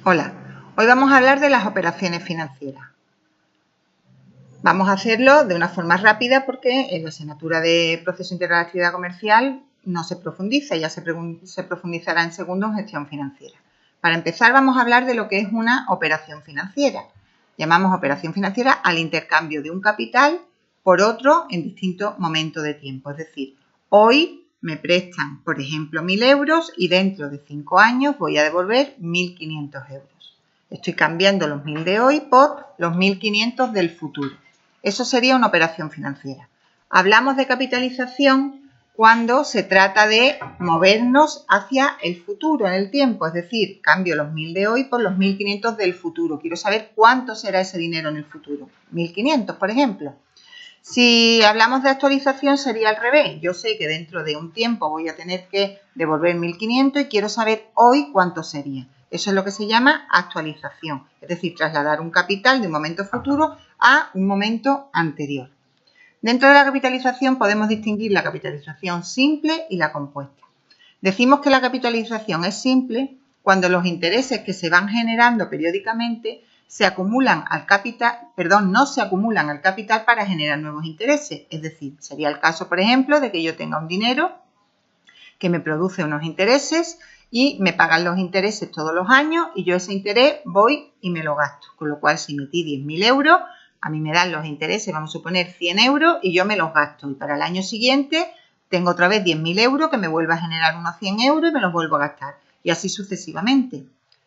Hola, hoy vamos a hablar de las operaciones financieras. Vamos a hacerlo de una forma rápida porque en la asignatura de Proceso Integral de Actividad Comercial no se profundiza, ya se profundizará en segundo en gestión financiera. Para empezar vamos a hablar de lo que es una operación financiera. Llamamos operación financiera al intercambio de un capital por otro en distintos momentos de tiempo. Es decir, hoy me prestan, por ejemplo, 1.000 euros y dentro de 5 años voy a devolver 1.500 euros. Estoy cambiando los 1.000 de hoy por los 1.500 del futuro. Eso sería una operación financiera. Hablamos de capitalización cuando se trata de movernos hacia el futuro en el tiempo, es decir, cambio los 1.000 de hoy por los 1.500 del futuro. Quiero saber cuánto será ese dinero en el futuro. 1.500, por ejemplo. Si hablamos de actualización sería al revés. Yo sé que dentro de un tiempo voy a tener que devolver 1.500 y quiero saber hoy cuánto sería. Eso es lo que se llama actualización, es decir, trasladar un capital de un momento futuro a un momento anterior. Dentro de la capitalización podemos distinguir la capitalización simple y la compuesta. Decimos que la capitalización es simple cuando los intereses que se van generando periódicamente se acumulan al capital, no se acumulan al capital para generar nuevos intereses. Es decir, sería el caso, por ejemplo, de que yo tenga un dinero que me produce unos intereses y me pagan los intereses todos los años y yo ese interés voy y me lo gasto. Con lo cual, si metí 10.000 euros, a mí me dan los intereses, vamos a suponer 100 euros y yo me los gasto. Y para el año siguiente tengo otra vez 10.000 euros que me vuelve a generar unos 100 euros y me los vuelvo a gastar. Y así sucesivamente.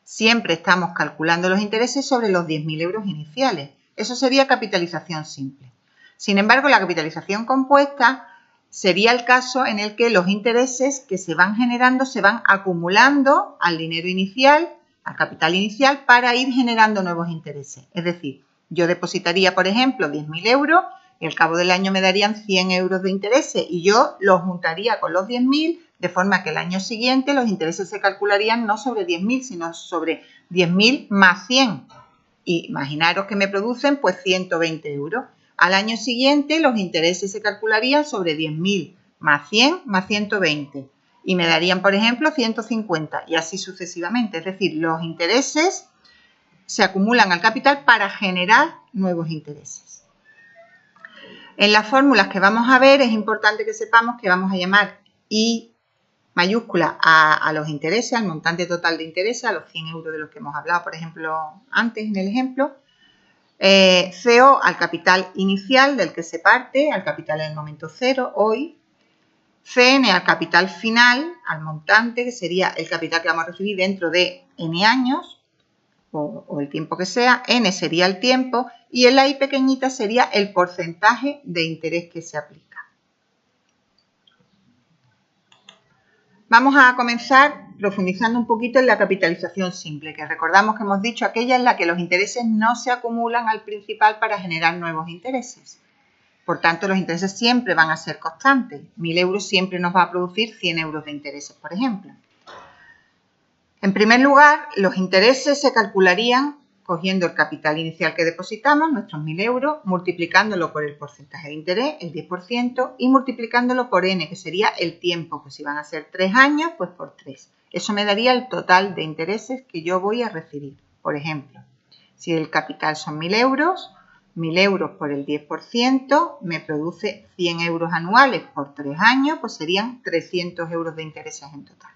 Siempre estamos calculando los intereses sobre los 10.000 euros iniciales. Eso sería capitalización simple. Sin embargo, la capitalización compuesta sería el caso en el que los intereses que se van generando se van acumulando al dinero inicial, al capital inicial, para ir generando nuevos intereses. Es decir, yo depositaría, por ejemplo, 10.000 euros y al cabo del año me darían 100 euros de intereses y yo los juntaría con los 10.000 de forma que el año siguiente los intereses se calcularían no sobre 10.000, sino sobre 10.000 más 100. Y imaginaros que me producen pues 120 euros. Al año siguiente los intereses se calcularían sobre 10.000 más 100 más 120 y me darían, por ejemplo, 150 y así sucesivamente. Es decir, los intereses se acumulan al capital para generar nuevos intereses. En las fórmulas que vamos a ver es importante que sepamos que vamos a llamar I mayúscula a los intereses, al montante total de intereses, a los 100 euros de los que hemos hablado, por ejemplo, antes en el ejemplo. CO al capital inicial del que se parte, al capital en el momento cero, hoy. CN al capital final, al montante, que sería el capital que vamos a recibir dentro de N años, o el tiempo que sea. N sería el tiempo y el I pequeñita sería el porcentaje de interés que se aplica. Vamos a comenzar profundizando un poquito en la capitalización simple, que recordamos que hemos dicho aquella en la que los intereses no se acumulan al principal para generar nuevos intereses. Por tanto, los intereses siempre van a ser constantes. 1.000 euros siempre nos va a producir 100 euros de intereses, por ejemplo. En primer lugar, los intereses se calcularían cogiendo el capital inicial que depositamos, nuestros 1.000 euros, multiplicándolo por el porcentaje de interés, el 10%, y multiplicándolo por N, que sería el tiempo, que si van a ser 3 años, pues por 3. Eso me daría el total de intereses que yo voy a recibir. Por ejemplo, si el capital son 1.000 euros por el 10% me produce 100 euros anuales por 3 años, pues serían 300 euros de intereses en total.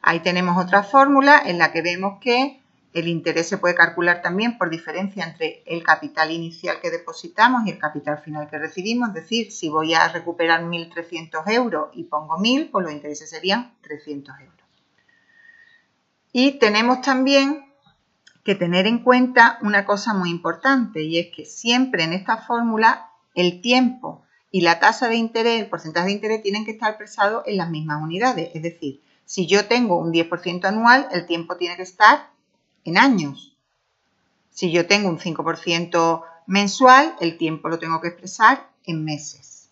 Ahí tenemos otra fórmula en la que vemos que el interés se puede calcular también por diferencia entre el capital inicial que depositamos y el capital final que recibimos. Es decir, si voy a recuperar 1.300 euros y pongo 1.000, pues los intereses serían 300 euros. Y tenemos también que tener en cuenta una cosa muy importante y es que siempre en esta fórmula el tiempo y la tasa de interés, el porcentaje de interés tienen que estar expresados en las mismas unidades. Es decir, si yo tengo un 10% anual, el tiempo tiene que estar en años. Si yo tengo un 5% mensual, el tiempo lo tengo que expresar en meses.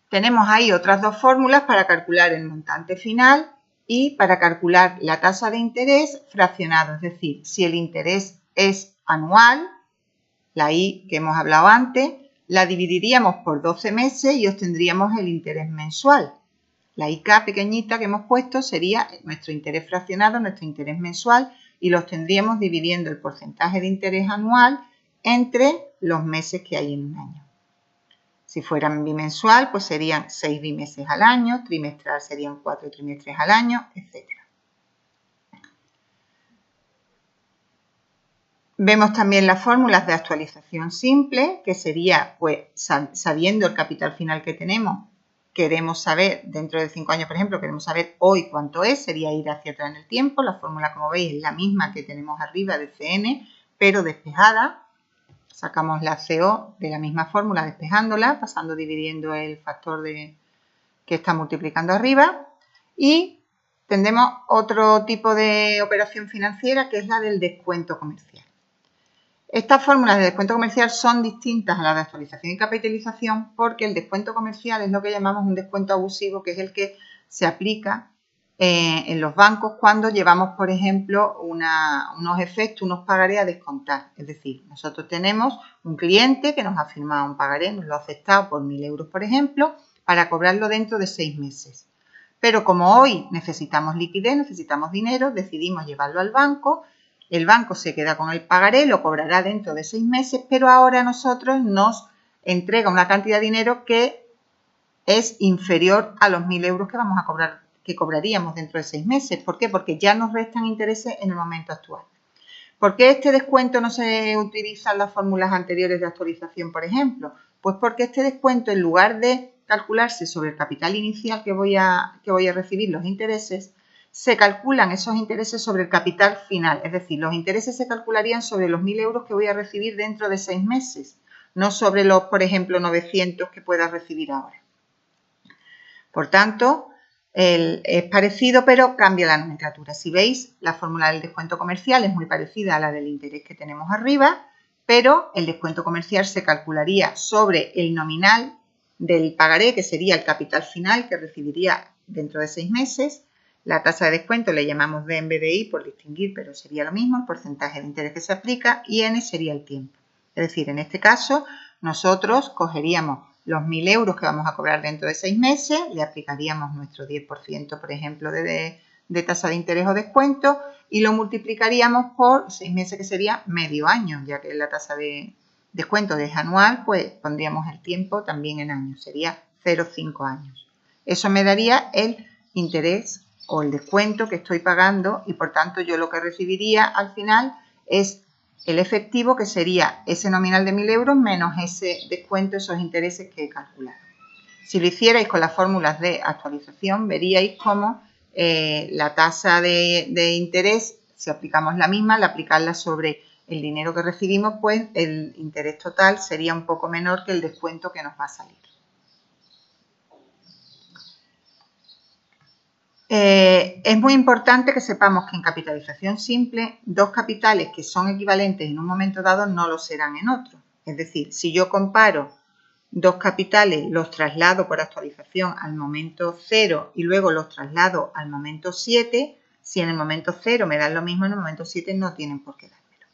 Tenemos ahí otras dos fórmulas para calcular el montante final y para calcular la tasa de interés fraccionado. Es decir, si el interés es anual, la I que hemos hablado antes, la dividiríamos por 12 meses y obtendríamos el interés mensual. La IK pequeñita que hemos puesto sería nuestro interés fraccionado, nuestro interés mensual, y los tendríamos dividiendo el porcentaje de interés anual entre los meses que hay en un año. Si fueran bimensual, pues serían 6 bimeses al año, trimestral serían 4 trimestres al año, etc. Vemos también las fórmulas de actualización simple, que sería, pues, sabiendo el capital final que tenemos, queremos saber, dentro de 5 años, por ejemplo, queremos saber hoy cuánto es, sería ir hacia atrás en el tiempo. La fórmula, como veis, es la misma que tenemos arriba de CN, pero despejada. Sacamos la CO de la misma fórmula despejándola, pasando dividiendo el factor que está multiplicando arriba. Y tendremos otro tipo de operación financiera, que es la del descuento comercial. Estas fórmulas de descuento comercial son distintas a las de actualización y capitalización, porque el descuento comercial es lo que llamamos un descuento abusivo, que es el que se aplica en los bancos cuando llevamos, por ejemplo, unos efectos, unos pagarés a descontar. Es decir, nosotros tenemos un cliente que nos ha firmado un pagaré, nos lo ha aceptado por 1.000 euros, por ejemplo, para cobrarlo dentro de 6 meses. Pero como hoy necesitamos liquidez, necesitamos dinero, decidimos llevarlo al banco. El banco se queda con el pagaré, lo cobrará dentro de 6 meses, pero ahora a nosotros nos entrega una cantidad de dinero que es inferior a los 1.000 euros que vamos a cobrar, que cobraríamos dentro de 6 meses. ¿Por qué? Porque ya nos restan intereses en el momento actual. ¿Por qué este descuento no se utiliza en las fórmulas anteriores de actualización, por ejemplo? Pues porque este descuento, en lugar de calcularse sobre el capital inicial que voy a recibir los intereses, se calculan esos intereses sobre el capital final. Es decir, los intereses se calcularían sobre los 1.000 euros que voy a recibir dentro de 6 meses, no sobre los, por ejemplo, 900 que pueda recibir ahora. Por tanto, es parecido, pero cambia la nomenclatura. Si veis, la fórmula del descuento comercial es muy parecida a la del interés que tenemos arriba, pero el descuento comercial se calcularía sobre el nominal del pagaré, que sería el capital final que recibiría dentro de 6 meses. La tasa de descuento le llamamos D en vez de I por distinguir, pero sería lo mismo, el porcentaje de interés que se aplica, y N sería el tiempo. Es decir, en este caso, nosotros cogeríamos los 1.000 euros que vamos a cobrar dentro de 6 meses, le aplicaríamos nuestro 10%, por ejemplo, de tasa de interés o descuento, y lo multiplicaríamos por 6 meses, que sería medio año, ya que la tasa de descuento es anual, pues pondríamos el tiempo también en años, sería 0,5 años. Eso me daría el interés o el descuento que estoy pagando, y por tanto yo lo que recibiría al final es el efectivo, que sería ese nominal de 1.000 euros menos ese descuento, esos intereses que he calculado. Si lo hicierais con las fórmulas de actualización, veríais cómo la tasa de interés, si aplicamos la misma, al aplicarla sobre el dinero que recibimos, pues el interés total sería un poco menor que el descuento que nos va a salir. Es muy importante que sepamos que en capitalización simple, dos capitales que son equivalentes en un momento dado no lo serán en otro. Es decir, si yo comparo dos capitales, los traslado por actualización al momento 0 y luego los traslado al momento 7, si en el momento 0 me dan lo mismo, en el momento 7 no tienen por qué dármelo.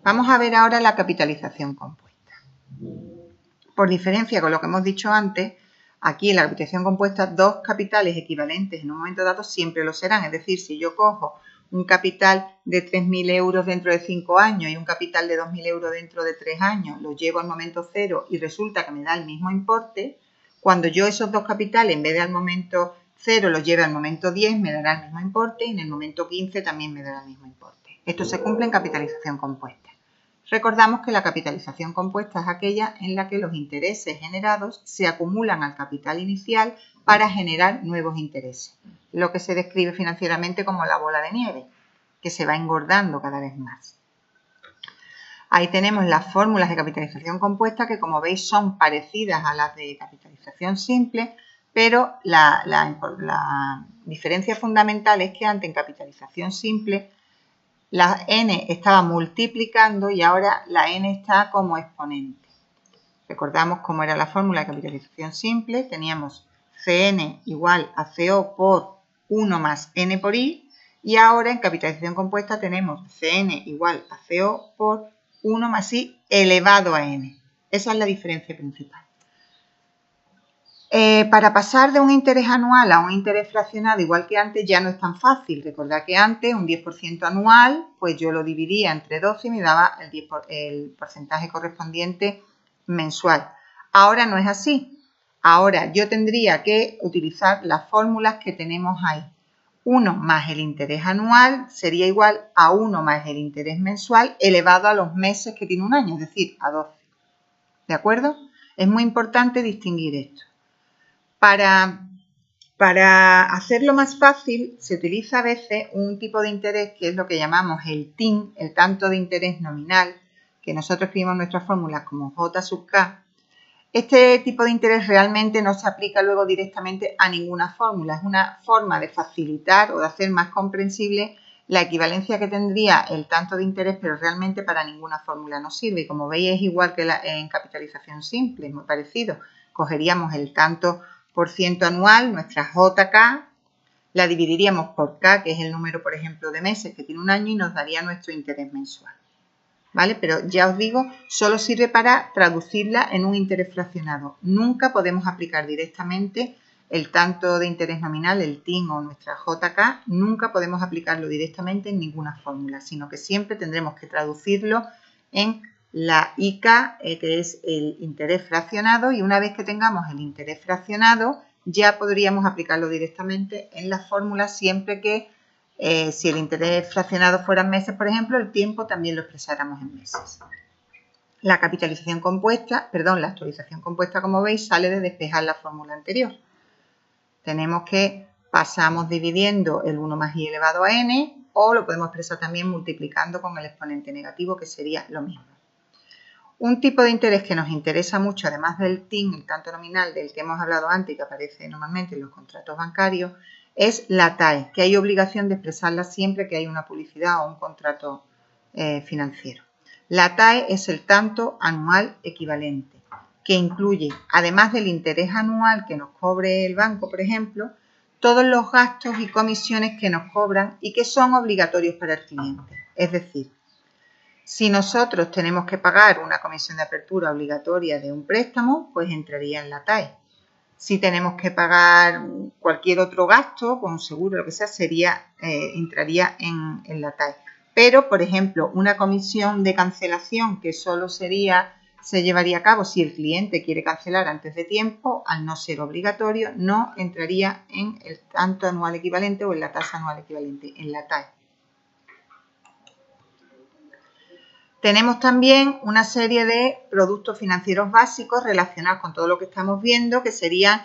Vamos a ver ahora la capitalización compuesta. Por diferencia con lo que hemos dicho antes, aquí en la capitalización compuesta, dos capitales equivalentes en un momento dado siempre lo serán. Es decir, si yo cojo un capital de 3.000 euros dentro de 5 años y un capital de 2.000 euros dentro de 3 años, lo llevo al momento 0 y resulta que me da el mismo importe, cuando yo esos dos capitales, en vez de al momento 0, los lleve al momento 10, me dará el mismo importe, y en el momento 15 también me dará el mismo importe. Esto se cumple en capitalización compuesta. Recordamos que la capitalización compuesta es aquella en la que los intereses generados se acumulan al capital inicial para generar nuevos intereses, lo que se describe financieramente como la bola de nieve, que se va engordando cada vez más. Ahí tenemos las fórmulas de capitalización compuesta, que como veis son parecidas a las de capitalización simple, pero la diferencia fundamental es que antes en capitalización simple la n estaba multiplicando y ahora la n está como exponente. Recordamos cómo era la fórmula de capitalización simple. Teníamos Cn igual a CO por 1 más n por i, y ahora en capitalización compuesta tenemos Cn igual a CO por 1 más i elevado a n. Esa es la diferencia principal. Para pasar de un interés anual a un interés fraccionado, igual que antes, ya no es tan fácil. Recordad que antes un 10% anual, pues yo lo dividía entre 12 y me daba el porcentaje correspondiente mensual. Ahora no es así. Ahora yo tendría que utilizar las fórmulas que tenemos ahí. 1 más el interés anual sería igual a 1 más el interés mensual elevado a los meses que tiene un año, es decir, a 12. ¿De acuerdo? Es muy importante distinguir esto. Para hacerlo más fácil, se utiliza a veces un tipo de interés que es lo que llamamos el TIN, el tanto de interés nominal, que nosotros escribimos nuestras fórmulas como J sub K. Este tipo de interés realmente no se aplica luego directamente a ninguna fórmula. Es una forma de facilitar o de hacer más comprensible la equivalencia que tendría el tanto de interés, pero realmente para ninguna fórmula nos sirve. Como veis, es igual que en capitalización simple, es muy parecido. Cogeríamos el tanto por ciento anual, nuestra JK, la dividiríamos por K, que es el número, por ejemplo, de meses que tiene un año y nos daría nuestro interés mensual. ¿Vale? Pero ya os digo, solo sirve para traducirla en un interés fraccionado. Nunca podemos aplicar directamente el tanto de interés nominal, el TIN o nuestra JK, nunca podemos aplicarlo directamente en ninguna fórmula, sino que siempre tendremos que traducirlo en la IK, que es el interés fraccionado, y una vez que tengamos el interés fraccionado, ya podríamos aplicarlo directamente en la fórmula siempre que si el interés fraccionado fuera en meses, por ejemplo, el tiempo también lo expresáramos en meses. La actualización compuesta, como veis, sale de despejar la fórmula anterior. Tenemos que pasamos dividiendo el 1 más i elevado a n, o lo podemos expresar también multiplicando con el exponente negativo, que sería lo mismo. Un tipo de interés que nos interesa mucho, además del TIN, el tanto nominal del que hemos hablado antes y que aparece normalmente en los contratos bancarios, es la TAE, que hay obligación de expresarla siempre que hay una publicidad o un contrato financiero. La TAE es el tanto anual equivalente, que incluye, además del interés anual que nos cobre el banco, por ejemplo, todos los gastos y comisiones que nos cobran y que son obligatorios para el cliente. Es decir, si nosotros tenemos que pagar una comisión de apertura obligatoria de un préstamo, pues entraría en la TAE. Si tenemos que pagar cualquier otro gasto, con un seguro, lo que sea, entraría en la TAE. Pero, por ejemplo, una comisión de cancelación que solo se llevaría a cabo si el cliente quiere cancelar antes de tiempo, al no ser obligatorio, no entraría en el tanto anual equivalente o en la tasa anual equivalente, en la TAE. Tenemos también una serie de productos financieros básicos relacionados con todo lo que estamos viendo, que serían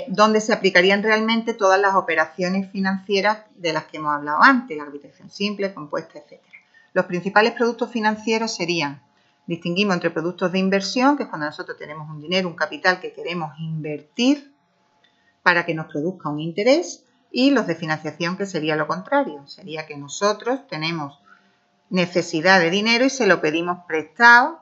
donde se aplicarían realmente todas las operaciones financieras de las que hemos hablado antes, la arbitración simple, compuesta, etc. Los principales productos financieros serían, distinguimos entre productos de inversión, que es cuando nosotros tenemos un dinero, un capital que queremos invertir para que nos produzca un interés, y los de financiación, que sería lo contrario, sería que nosotros tenemos necesidad de dinero y se lo pedimos prestado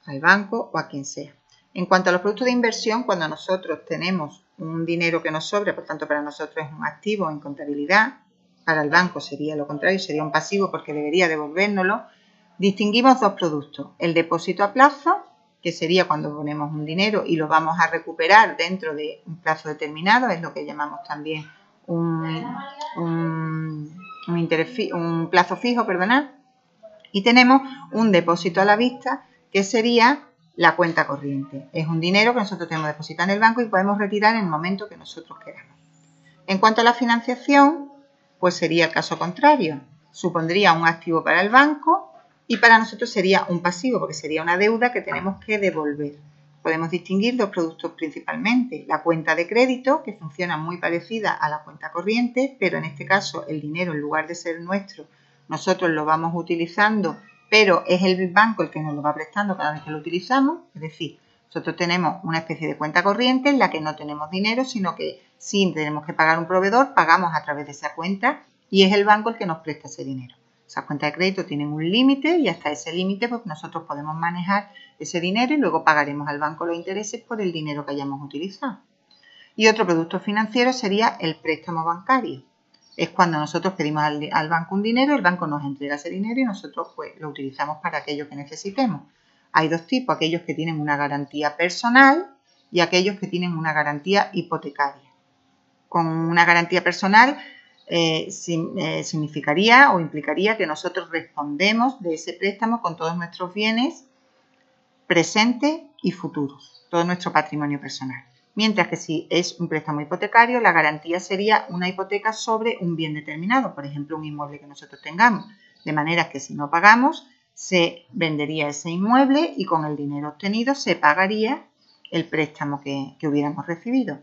al banco o a quien sea. En cuanto a los productos de inversión, cuando nosotros tenemos un dinero que nos sobra, por tanto para nosotros es un activo en contabilidad, para el banco sería lo contrario, sería un pasivo porque debería devolvérnoslo, distinguimos dos productos, el depósito a plazo, que sería cuando ponemos un dinero y lo vamos a recuperar dentro de un plazo determinado, es lo que llamamos también un plazo fijo, perdonad. Y tenemos un depósito a la vista, que sería la cuenta corriente. Es un dinero que nosotros tenemos depositado en el banco y podemos retirar en el momento que nosotros queramos. En cuanto a la financiación, pues sería el caso contrario. Supondría un activo para el banco y para nosotros sería un pasivo, porque sería una deuda que tenemos que devolver. Podemos distinguir dos productos principalmente. La cuenta de crédito, que funciona muy parecida a la cuenta corriente, pero en este caso el dinero, en lugar de ser nuestro, nosotros lo vamos utilizando, pero es el banco el que nos lo va prestando cada vez que lo utilizamos. Es decir, nosotros tenemos una especie de cuenta corriente en la que no tenemos dinero, sino que si tenemos que pagar un proveedor, pagamos a través de esa cuenta y es el banco el que nos presta ese dinero. Esas cuentas de crédito tienen un límite y hasta ese límite pues nosotros podemos manejar ese dinero y luego pagaremos al banco los intereses por el dinero que hayamos utilizado. Y otro producto financiero sería el préstamo bancario. Es cuando nosotros pedimos al banco un dinero, el banco nos entrega ese dinero y nosotros pues lo utilizamos para aquello que necesitemos. Hay dos tipos, aquellos que tienen una garantía personal y aquellos que tienen una garantía hipotecaria. Con una garantía personal significaría o implicaría que nosotros respondemos de ese préstamo con todos nuestros bienes presentes y futuros, todo nuestro patrimonio personal. Mientras que si es un préstamo hipotecario, la garantía sería una hipoteca sobre un bien determinado, por ejemplo, un inmueble que nosotros tengamos, de manera que si no pagamos, se vendería ese inmueble y con el dinero obtenido se pagaría el préstamo que hubiéramos recibido.